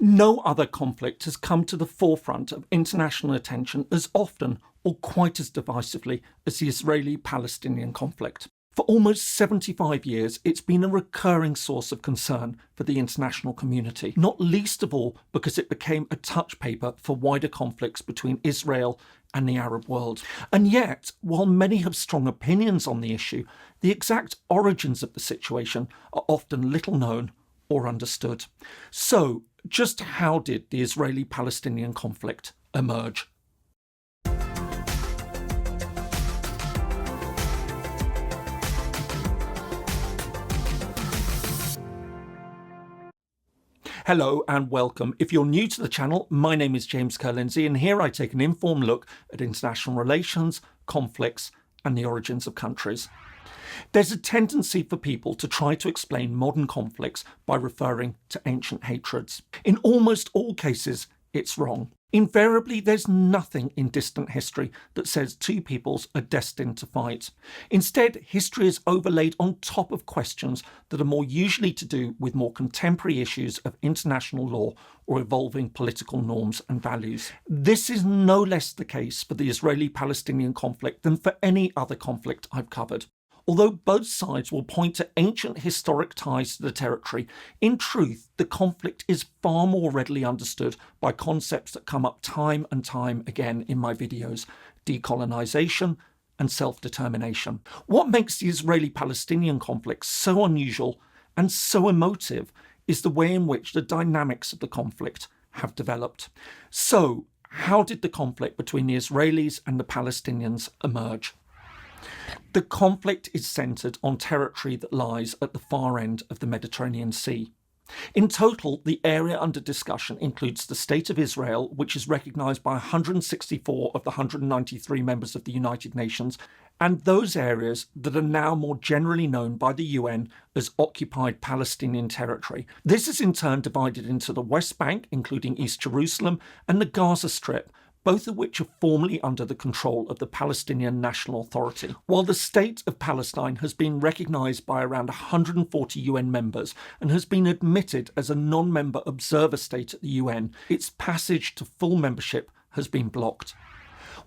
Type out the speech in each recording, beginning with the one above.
No other conflict has come to the forefront of international attention as often or quite as divisively as the Israeli-Palestinian conflict. For almost 75 years, it's been a recurring source of concern for the international community, not least of all because it became a touch paper for wider conflicts between Israel and the Arab world. And yet, while many have strong opinions on the issue, the exact origins of the situation are often little known or understood. So, just how did the Israeli-Palestinian conflict emerge? Hello and welcome. If you're new to the channel, my name is James Ker-Lindsay, and here I take an informed look at international relations, conflicts, and the origins of countries. There's a tendency for people to try to explain modern conflicts by referring to ancient hatreds. In almost all cases, it's wrong. Invariably, there's nothing in distant history that says two peoples are destined to fight. Instead, history is overlaid on top of questions that are more usually to do with more contemporary issues of international law or evolving political norms and values. This is no less the case for the Israeli-Palestinian conflict than for any other conflict I've covered. Although both sides will point to ancient historic ties to the territory, in truth, the conflict is far more readily understood by concepts that come up time and time again in my videos: decolonisation and self-determination. What makes the Israeli-Palestinian conflict so unusual and so emotive is the way in which the dynamics of the conflict have developed. So, how did the conflict between the Israelis and the Palestinians emerge? The conflict is centred on territory that lies at the far end of the Mediterranean Sea. In total, the area under discussion includes the State of Israel, which is recognised by 164 of the 193 members of the United Nations, and those areas that are now more generally known by the UN as occupied Palestinian territory. This is in turn divided into the West Bank, including East Jerusalem, and the Gaza Strip, both of which are formally under the control of the Palestinian National Authority. While the State of Palestine has been recognised by around 140 UN members and has been admitted as a non-member observer state at the UN, its passage to full membership has been blocked.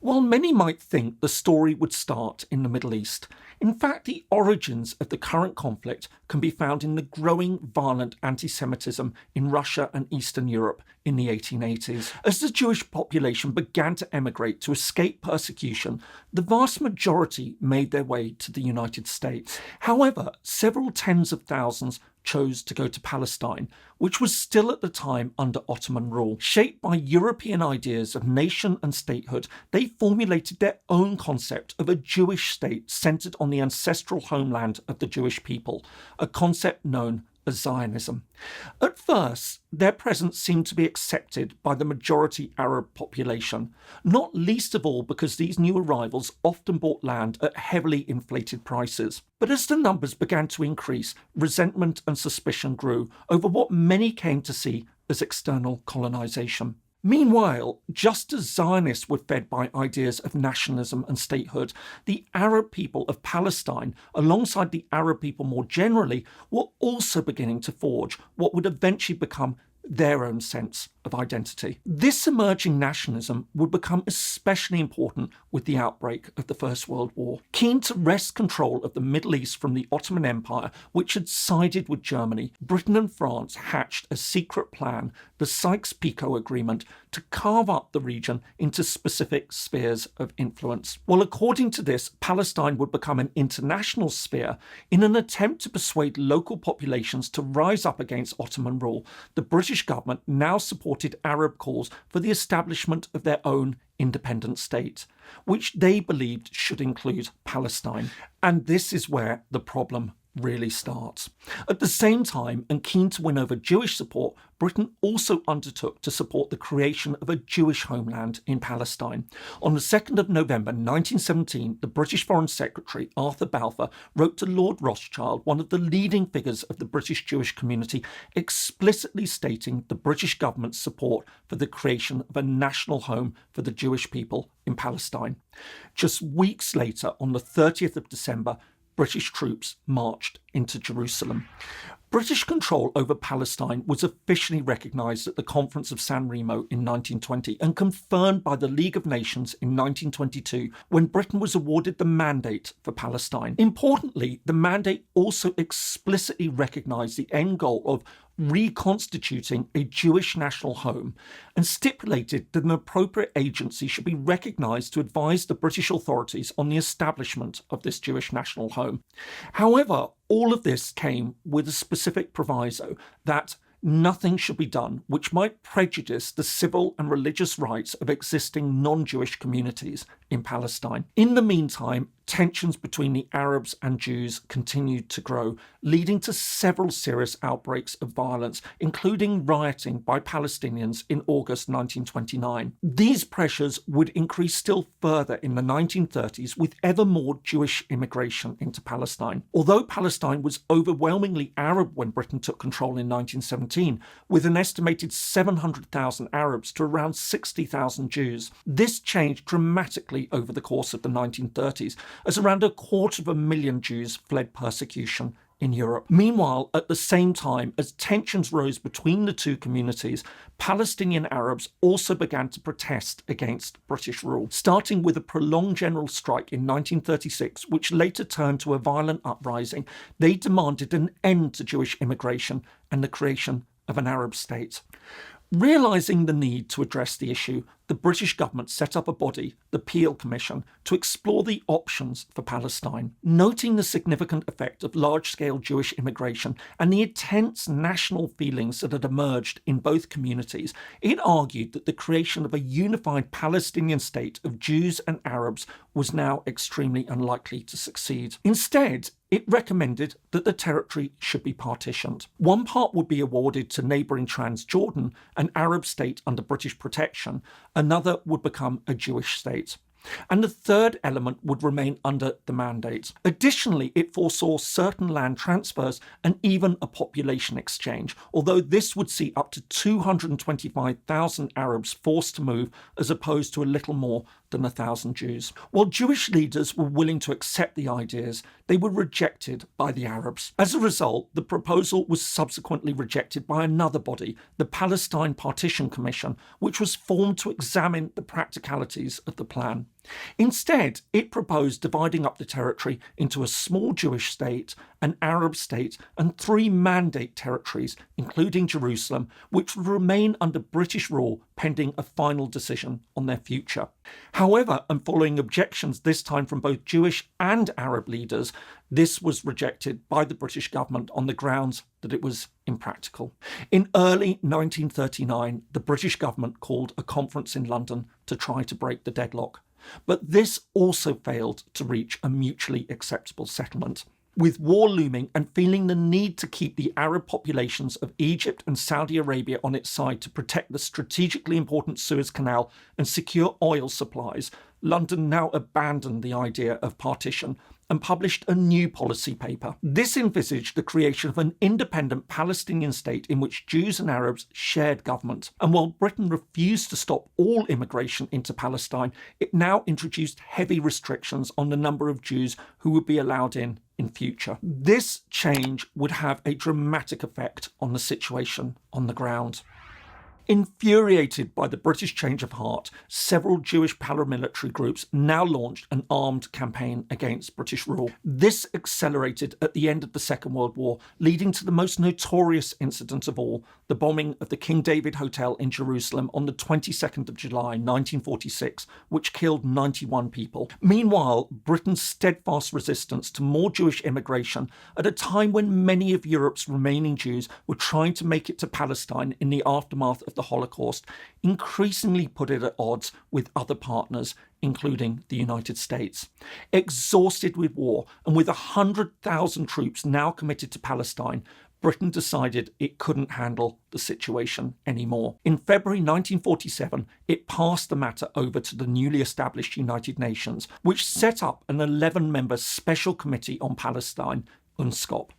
While many might think the story would start in the Middle East, in fact the origins of the current conflict can be found in the growing violent anti-Semitism in Russia and Eastern Europe in the 1880s. As the Jewish population began to emigrate to escape persecution, the vast majority made their way to the United States. However, several tens of thousands chose to go to Palestine, which was still at the time under Ottoman rule. Shaped by European ideas of nation and statehood, they formulated their own concept of a Jewish state centred on the ancestral homeland of the Jewish people, a concept known as Zionism. At first, their presence seemed to be accepted by the majority Arab population, not least of all because these new arrivals often bought land at heavily inflated prices. But as the numbers began to increase, resentment and suspicion grew over what many came to see as external colonisation. Meanwhile, just as Zionists were fed by ideas of nationalism and statehood, the Arab people of Palestine, alongside the Arab people more generally, were also beginning to forge what would eventually become their own sense of identity. This emerging nationalism would become especially important with the outbreak of the First World War. Keen to wrest control of the Middle East from the Ottoman Empire, which had sided with Germany, Britain and France hatched a secret plan, the Sykes-Picot Agreement, to carve up the region into specific spheres of influence. Well, according to this, Palestine would become an international sphere in an attempt to persuade local populations to rise up against Ottoman rule. The British government now supported Arab calls for the establishment of their own independent state, which they believed should include Palestine. And this is where the problem really starts. At the same time, and keen to win over Jewish support, Britain also undertook to support the creation of a Jewish homeland in Palestine. On the 2nd of November 1917, the British Foreign Secretary Arthur Balfour wrote to Lord Rothschild, one of the leading figures of the British Jewish community, explicitly stating the British government's support for the creation of a national home for the Jewish people in Palestine. Just weeks later, on the 30th of December, British troops marched into Jerusalem. British control over Palestine was officially recognised at the Conference of San Remo in 1920 and confirmed by the League of Nations in 1922 when Britain was awarded the mandate for Palestine. Importantly, the mandate also explicitly recognised the end goal of reconstituting a Jewish national home and stipulated that an appropriate agency should be recognised to advise the British authorities on the establishment of this Jewish national home. However, all of this came with a specific proviso that nothing should be done which might prejudice the civil and religious rights of existing non-Jewish communities in Palestine. In the meantime, tensions between the Arabs and Jews continued to grow, leading to several serious outbreaks of violence, including rioting by Palestinians in August 1929. These pressures would increase still further in the 1930s with ever more Jewish immigration into Palestine. Although Palestine was overwhelmingly Arab when Britain took control in 1917, with an estimated 700,000 Arabs to around 60,000 Jews, this changed dramatically over the course of the 1930s, as around 250,000 Jews fled persecution in Europe. Meanwhile, at the same time, as tensions rose between the two communities, Palestinian Arabs also began to protest against British rule, starting with a prolonged general strike in 1936, which later turned to a violent uprising. They demanded an end to Jewish immigration and the creation of an Arab state. Realising the need to address the issue, the British government set up a body, the Peel Commission, to explore the options for Palestine. Noting the significant effect of large-scale Jewish immigration and the intense national feelings that had emerged in both communities, it argued that the creation of a unified Palestinian state of Jews and Arabs was now extremely unlikely to succeed. Instead, it recommended that the territory should be partitioned. One part would be awarded to neighbouring Transjordan, an Arab state under British protection. Another would become a Jewish state. And the third element would remain under the mandate. Additionally, it foresaw certain land transfers and even a population exchange, although this would see up to 225,000 Arabs forced to move as opposed to a little more than 1,000 Jews. While Jewish leaders were willing to accept the ideas, they were rejected by the Arabs. As a result, the proposal was subsequently rejected by another body, the Palestine Partition Commission, which was formed to examine the practicalities of the plan. Instead, it proposed dividing up the territory into a small Jewish state, an Arab state, and 3 mandate territories, including Jerusalem, which would remain under British rule pending a final decision on their future. However, and following objections this time from both Jewish and Arab leaders, this was rejected by the British government on the grounds that it was impractical. In early 1939, the British government called a conference in London to try to break the deadlock. But this also failed to reach a mutually acceptable settlement. With war looming and feeling the need to keep the Arab populations of Egypt and Saudi Arabia on its side to protect the strategically important Suez Canal and secure oil supplies, London now abandoned the idea of partition and published a new policy paper. This envisaged the creation of an independent Palestinian state in which Jews and Arabs shared government. And while Britain refused to stop all immigration into Palestine, it now introduced heavy restrictions on the number of Jews who would be allowed in future. This change would have a dramatic effect on the situation on the ground. Infuriated by the British change of heart, several Jewish paramilitary groups now launched an armed campaign against British rule. This accelerated at the end of the Second World War, leading to the most notorious incident of all, the bombing of the King David Hotel in Jerusalem on the 22nd of July 1946, which killed 91 people. Meanwhile, Britain's steadfast resistance to more Jewish immigration at a time when many of Europe's remaining Jews were trying to make it to Palestine in the aftermath of the Holocaust, increasingly put it at odds with other partners, including the United States. Exhausted with war and with 100,000 troops now committed to Palestine, Britain decided it couldn't handle the situation anymore. In February 1947, it passed the matter over to the newly established United Nations, which set up an 11-member Special Committee on Palestine, UNSCOP.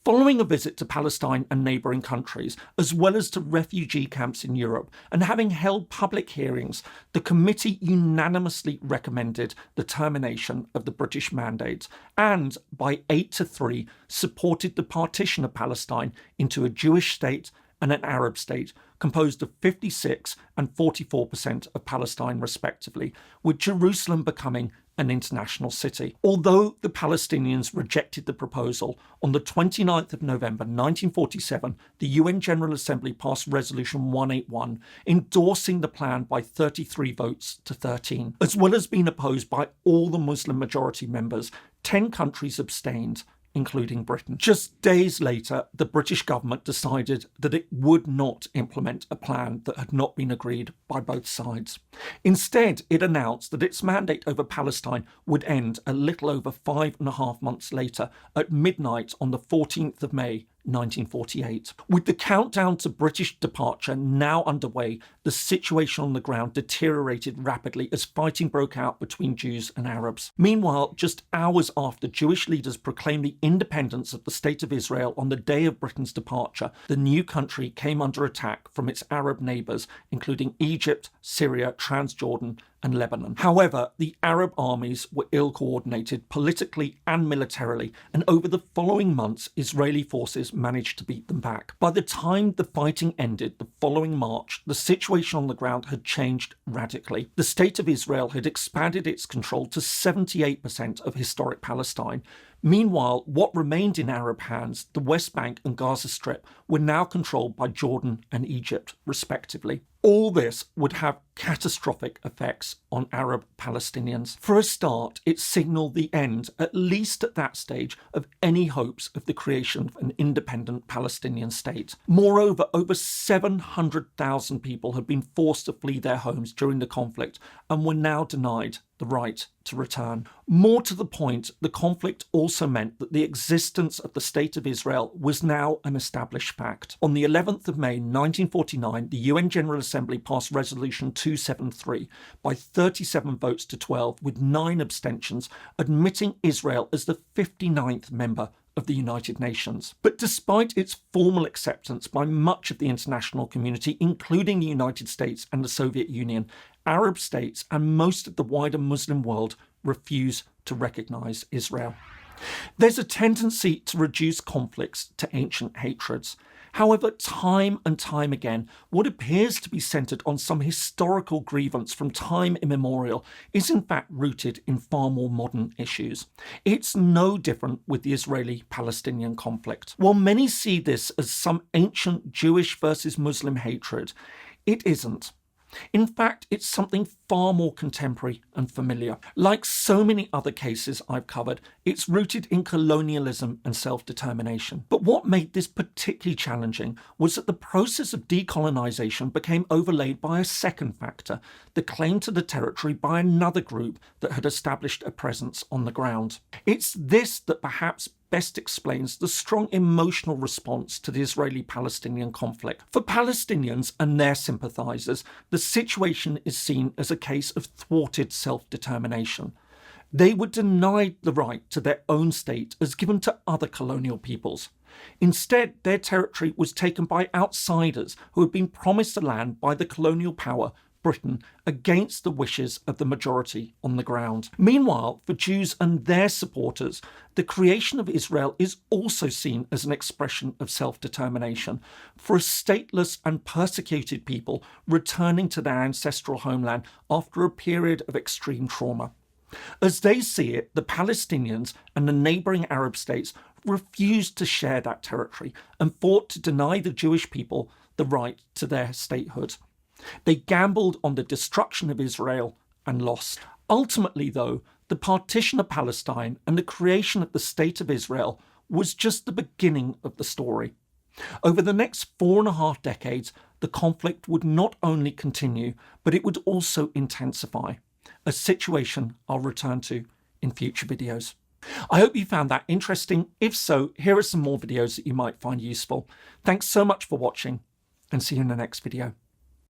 Following a visit to Palestine and neighbouring countries, as well as to refugee camps in Europe, and having held public hearings, the committee unanimously recommended the termination of the British mandate and, by 8-3, supported the partition of Palestine into a Jewish state and an Arab state, composed of 56% and 44% of Palestine respectively, with Jerusalem becoming an international city. Although the Palestinians rejected the proposal, on the 29th of November 1947, the UN General Assembly passed Resolution 181, endorsing the plan by 33 votes to 13. As well as being opposed by all the Muslim majority members, 10 countries abstained, including Britain. Just days later, the British government decided that it would not implement a plan that had not been agreed by both sides. Instead, it announced that its mandate over Palestine would end a little over 5.5 months later at midnight on the 14th of May 1948. With the countdown to British departure now underway, the situation on the ground deteriorated rapidly as fighting broke out between Jews and Arabs. Meanwhile, just hours after Jewish leaders proclaimed the independence of the State of Israel on the day of Britain's departure, the new country came under attack from its Arab neighbours, including Egypt, Syria, Transjordan, and Lebanon. However, the Arab armies were ill-coordinated politically and militarily, and over the following months, Israeli forces managed to beat them back. By the time the fighting ended the following March, the situation on the ground had changed radically. The State of Israel had expanded its control to 78% of historic Palestine. Meanwhile, what remained in Arab hands, the West Bank and Gaza Strip, were now controlled by Jordan and Egypt, respectively. All this would have catastrophic effects on Arab Palestinians. For a start, it signalled the end, at least at that stage, of any hopes of the creation of an independent Palestinian state. Moreover, over 700,000 people had been forced to flee their homes during the conflict and were now denied the right to return. More to the point, the conflict also meant that the existence of the State of Israel was now an established fact. On the 11th of May 1949, the UN General Assembly passed Resolution 273 by 37 votes to 12, with 9 abstentions, admitting Israel as the 59th member of the United Nations. But despite its formal acceptance by much of the international community, including the United States and the Soviet Union, Arab states and most of the wider Muslim world refuse to recognise Israel. There's a tendency to reduce conflicts to ancient hatreds. However, time and time again, what appears to be centred on some historical grievance from time immemorial is in fact rooted in far more modern issues. It's no different with the Israeli-Palestinian conflict. While many see this as some ancient Jewish versus Muslim hatred, it isn't. In fact, it's something far more contemporary and familiar. Like so many other cases I've covered, it's rooted in colonialism and self-determination. But what made this particularly challenging was that the process of decolonisation became overlaid by a second factor, the claim to the territory by another group that had established a presence on the ground. It's this that perhaps best explains the strong emotional response to the Israeli-Palestinian conflict. For Palestinians and their sympathisers, the situation is seen as a case of thwarted self-determination. They were denied the right to their own state as given to other colonial peoples. Instead, their territory was taken by outsiders who had been promised the land by the colonial power Britain against the wishes of the majority on the ground. Meanwhile, for Jews and their supporters, the creation of Israel is also seen as an expression of self-determination for a stateless and persecuted people returning to their ancestral homeland after a period of extreme trauma. As they see it, the Palestinians and the neighbouring Arab states refused to share that territory and fought to deny the Jewish people the right to their statehood. They gambled on the destruction of Israel and lost. Ultimately, though, the partition of Palestine and the creation of the State of Israel was just the beginning of the story. Over the next 4.5 decades, the conflict would not only continue, but it would also intensify, a situation I'll return to in future videos. I hope you found that interesting. If so, here are some more videos that you might find useful. Thanks so much for watching, and see you in the next video.